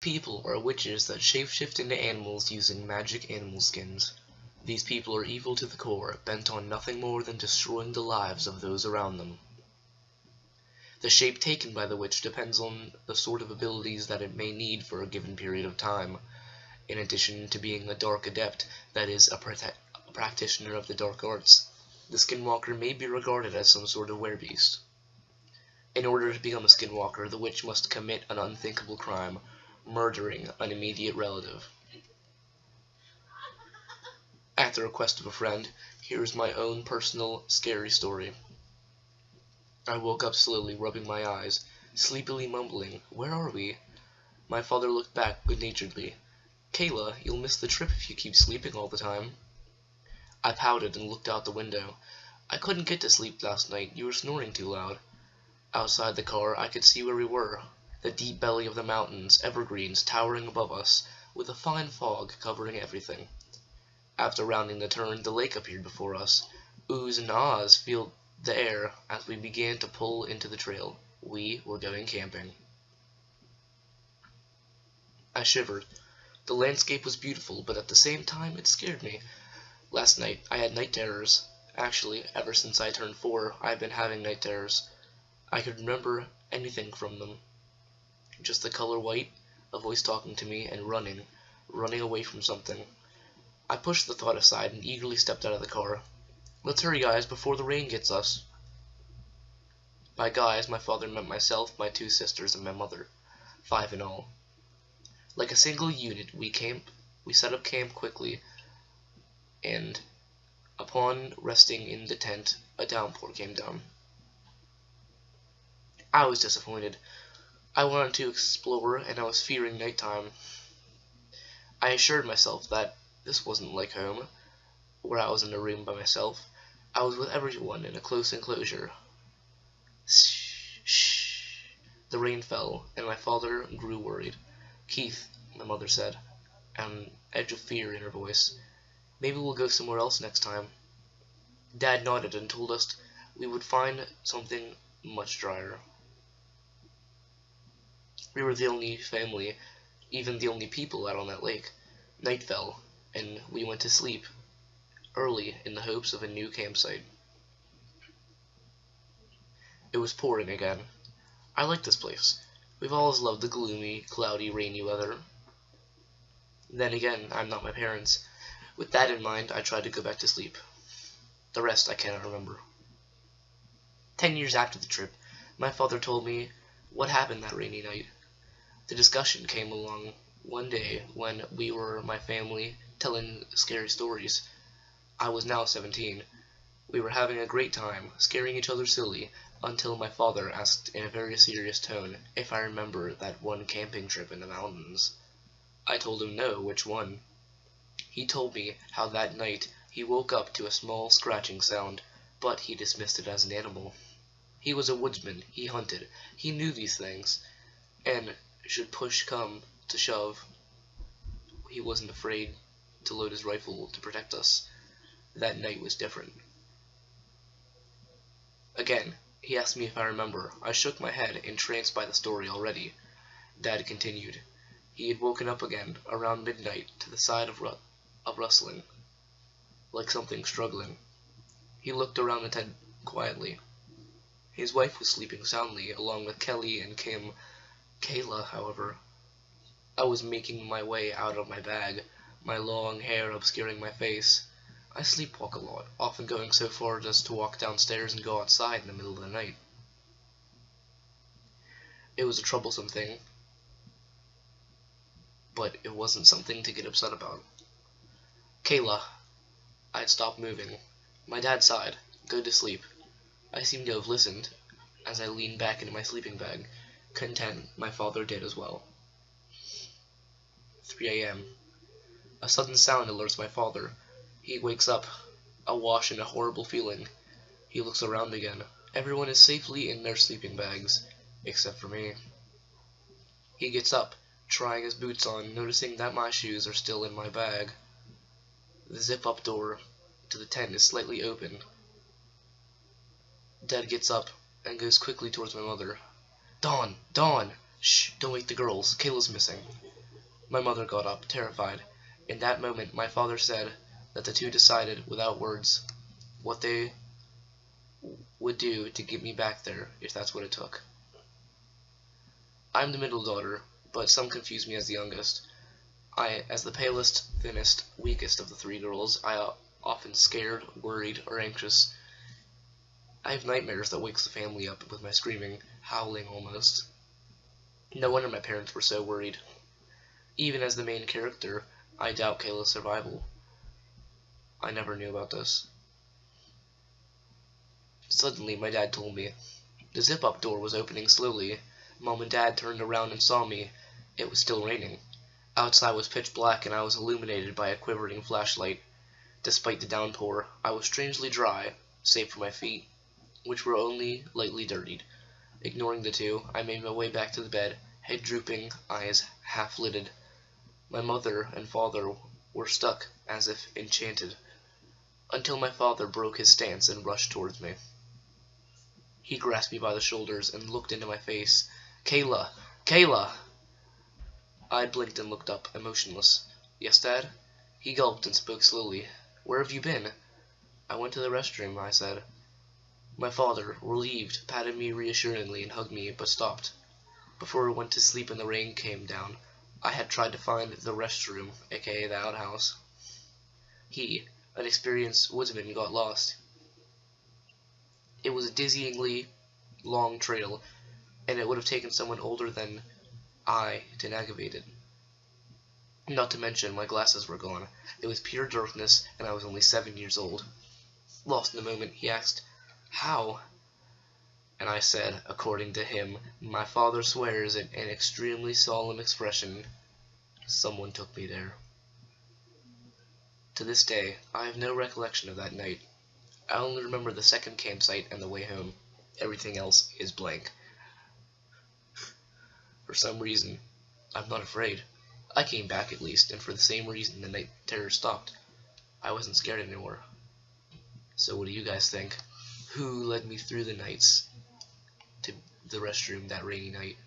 People are witches that shapeshift into animals using magic animal skins. These people are evil to the core, bent on nothing more than destroying the lives of those around them. The shape taken by the witch depends on the sort of abilities that it may need for a given period of time. In addition to being a dark adept, that is, a practitioner of the dark arts, the skinwalker may be regarded as some sort of werebeast. In order to become a skinwalker, the witch must commit an unthinkable crime, murdering an immediate relative. At the request of a friend, here is my own personal scary story. I woke up slowly, rubbing my eyes, sleepily mumbling, "Where are we?" My father looked back good-naturedly. "Kayla, you'll miss the trip if you keep sleeping all the time." I pouted and looked out the window. "I couldn't get to sleep last night. You were snoring too loud." Outside the car, I could see where we were. The deep belly of the mountains, evergreens towering above us, with a fine fog covering everything. After rounding the turn, the lake appeared before us. Oohs and ahs filled the air as we began to pull into the trail. We were going camping. I shivered. The landscape was beautiful, but at the same time it scared me. Last night I had night terrors. Actually, ever since I turned 4, I've been having night terrors. I could remember anything from them. Just the color white, a voice talking to me, and running away from something. I pushed the thought aside and eagerly stepped out of the car. "Let's hurry, guys, before the rain gets us." By guys, my father meant myself, my 2 sisters, and my mother. 5 in all. Like a single unit, we set up camp quickly, and upon resting in the tent, a downpour came down. I was disappointed. I wanted to explore, and I was fearing nighttime. I assured myself that this wasn't like home, where I was in a room by myself. I was with everyone in a close enclosure. Shh. The rain fell, and my father grew worried. "Keith," my mother said, an edge of fear in her voice, "maybe we'll go somewhere else next time." Dad nodded and told us we would find something much drier. We were the only family, even the only people out on that lake. Night fell, and we went to sleep early in the hopes of a new campsite. It was pouring again. I like this place. We've always loved the gloomy, cloudy, rainy weather. Then again, I'm not my parents. With that in mind, I tried to go back to sleep. The rest I cannot remember. 10 years after the trip, my father told me what happened that rainy night. The discussion came along one day when we were my family telling scary stories. I was now 17. We were having a great time, scaring each other silly, until my father asked in a very serious tone if I remember that one camping trip in the mountains. I told him no, which one. He told me how that night he woke up to a small scratching sound, but he dismissed it as an animal. He was a woodsman, he hunted, he knew these things, and should push come to shove, he wasn't afraid to load his rifle to protect us. That night was different. Again, he asked me if I remember. I shook my head, entranced by the story already. Dad continued. He had woken up again, around midnight, to the sound of rustling, like something struggling. He looked around the tent quietly. His wife was sleeping soundly, along with Kelly and Kim. Kayla, however. I was making my way out of my bag, my long hair obscuring my face. I sleepwalk a lot, often going so far as to walk downstairs and go outside in the middle of the night. It was a troublesome thing, but it wasn't something to get upset about. "Kayla." I had stopped moving. My dad sighed. "Go to sleep." I seemed to have listened, as I leaned back into my sleeping bag, content my father did as well. 3 a.m. A sudden sound alerts my father. He wakes up, awash in a horrible feeling. He looks around again. Everyone is safely in their sleeping bags, except for me. He gets up, trying his boots on, noticing that my shoes are still in my bag. The zip-up door to the tent is slightly open. Dad gets up and goes quickly towards my mother. "Dawn! Dawn! Shh! Don't wake the girls. Kayla's missing." My mother got up, terrified. In that moment, my father said that the two decided, without words, what they would do to get me back there, if that's what it took. I'm the middle daughter, but some confuse me as the youngest. As the palest, thinnest, weakest of the three girls, often scared, worried, or anxious. I have nightmares that wakes the family up with my screaming, howling almost. No wonder my parents were so worried. Even as the main character, I doubt Kayla's survival. I never knew about this. Suddenly, my dad told me. The zip-up door was opening slowly. Mom and Dad turned around and saw me. It was still raining. Outside was pitch black, and I was illuminated by a quivering flashlight. Despite the downpour, I was strangely dry, save for my feet, which were only lightly dirtied. Ignoring the two, I made my way back to the bed, head drooping, eyes half-lidded. My mother and father were stuck, as if enchanted, until my father broke his stance and rushed towards me. He grasped me by the shoulders and looked into my face. "Kayla! Kayla!" I blinked and looked up, emotionless. "Yes, Dad?" He gulped and spoke slowly. "Where have you been?" "I went to the restroom," I said. My father, relieved, patted me reassuringly and hugged me, but stopped. Before I went to sleep and the rain came down, I had tried to find the restroom, aka the outhouse. He, an experienced woodsman, got lost. It was a dizzyingly long trail, and it would have taken someone older than I to navigate it. Not to mention, my glasses were gone. It was pure darkness, and I was only 7 years old. Lost in the moment, he asked, "How?" And I said, according to him, my father swears in an extremely solemn expression, "Someone took me there." To this day, I have no recollection of that night. I only remember the second campsite and the way home. Everything else is blank. For some reason, I'm not afraid. I came back at least, and for the same reason the night terror stopped. I wasn't scared anymore. So what do you guys think? Who led me through the nights to the restroom that rainy night?